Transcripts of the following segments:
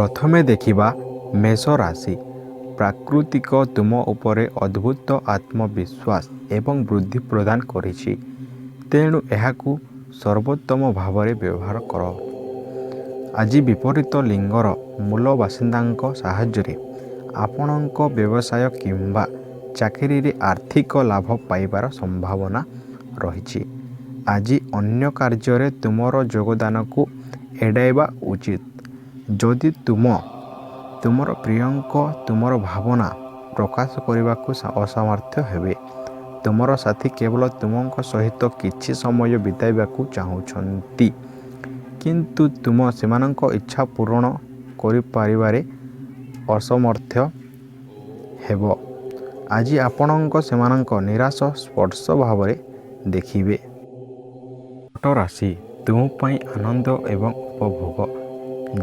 ପ୍ରଥମେ ଦେଖିବା ମେଷ ରାଶି। ପ୍ରାକୃତିକ ତୁମ ଉପରେ ଅଦ୍ଭୁତ ଆତ୍ମବିଶ୍ୱାସ ଏବଂ ବୃଦ୍ଧି ପ୍ରଦାନ କରିଛି, ତେଣୁ ଏହାକୁ ସର୍ବୋତ୍ତମ ଭାବରେ ବ୍ୟବହାର କର। ଆଜି ବିପରୀତ ଲିଙ୍ଗର ମୂଳ ବାସିନ୍ଦାଙ୍କ ସାହାଯ୍ୟରେ ଆପଣଙ୍କ ବ୍ୟବସାୟ କିମ୍ବା ଚାକିରିରେ ଆର୍ଥିକ ଲାଭ ପାଇବାର ସମ୍ଭାବନା ରହିଛି। ଆଜି ଅନ୍ୟ କାର୍ଯ୍ୟରେ ତୁମର ଯୋଗଦାନକୁ ଏଡ଼ାଇବା ଉଚିତ। ଯଦି ତୁମର ପ୍ରିୟଙ୍କ ତୁମର ଭାବନା ପ୍ରକାଶ କରିବାକୁ ଅସମର୍ଥ ହେବେ, ତୁମର ସାଥୀ କେବଳ ତୁମଙ୍କ ସହିତ କିଛି ସମୟ ବିତାଇବାକୁ ଚାହୁଁଛନ୍ତି, କିନ୍ତୁ ତୁମେ ସେମାନଙ୍କ ଇଚ୍ଛା ପୂରଣ କରିପାରିବାରେ ଅସମର୍ଥ ହେବ। ଆଜି ଆପଣଙ୍କ ସେମାନଙ୍କ ନିରାଶ ସ୍ପର୍ଶ ଭାବରେ ଦେଖିବେ। କର୍କଟ ରାଶି। ତୁମ ପାଇଁ ଆନନ୍ଦ ଏବଂ ଉପଭୋଗ।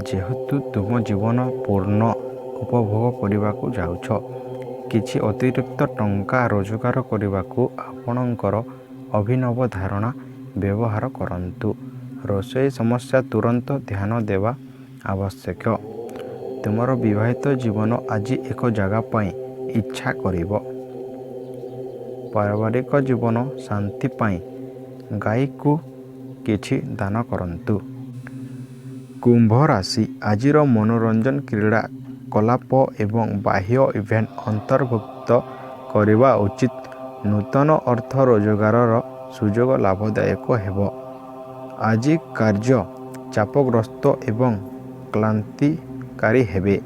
ଯେହେତୁ ତୁମ ଜୀବନ ପୂର୍ଣ୍ଣ ଉପଭୋଗ କରିବାକୁ ଯାଉଛ, କିଛି ଅତିରିକ୍ତ ଟଙ୍କା ରୋଜଗାର କରିବାକୁ ଆପଣଙ୍କର ଅଭିନବ ଧାରଣା ବ୍ୟବହାର କରନ୍ତୁ। ରୋଷେଇ ସମସ୍ୟା ତୁରନ୍ତ ଧ୍ୟାନ ଦେବା ଆବଶ୍ୟକ। ତୁମର ବିବାହିତ ଜୀବନ ଆଜି ଏକ ଜାଗା ପାଇଁ ଇଚ୍ଛା କରିବ। ପାରିବାରିକ ଜୀବନ ଶାନ୍ତି ପାଇଁ ଗାଈକୁ କିଛି ଦାନ କରନ୍ତୁ। କୁମ୍ଭ ରାଶି। ଆଜିର ମନୋରଞ୍ଜନ କ୍ରୀଡ଼ା କଳାପ ଏବଂ ବାହ୍ୟ ଇଭେଣ୍ଟ ଅନ୍ତର୍ଭୁକ୍ତ କରିବା ଉଚିତ। ନୂତନ ଅର୍ଥ ରୋଜଗାରର ସୁଯୋଗ ଲାଭଦାୟକ ହେବ। ଆଜି କାର୍ଯ୍ୟ ଚାପଗ୍ରସ୍ତ ଏବଂ କ୍ଳାନ୍ତିକାରୀ ହେବେ।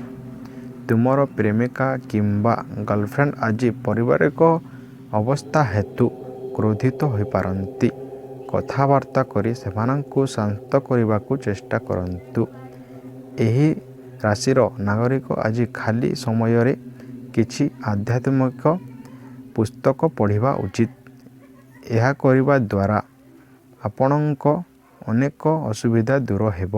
ତୁମର ପ୍ରେମିକା କିମ୍ବା ଗର୍ଲଫ୍ରେଣ୍ଡ ଆଜି ପାରିବାରିକ ଅବସ୍ଥା ହେତୁ କ୍ରୋଧିତ ହୋଇପାରନ୍ତି। କଥାବାର୍ତ୍ତା କରି ସେମାନଙ୍କୁ ଶାନ୍ତ କରିବାକୁ ଚେଷ୍ଟା କରନ୍ତୁ। ଏହି ରାଶିର ନାଗରିକ ଆଜି ଖାଲି ସମୟରେ କିଛି ଆଧ୍ୟାତ୍ମିକ ପୁସ୍ତକ ପଢ଼ିବା ଉଚିତ। ଏହା କରିବା ଦ୍ୱାରା ଆପଣଙ୍କ ଅନେକ ଅସୁବିଧା ଦୂର ହେବ।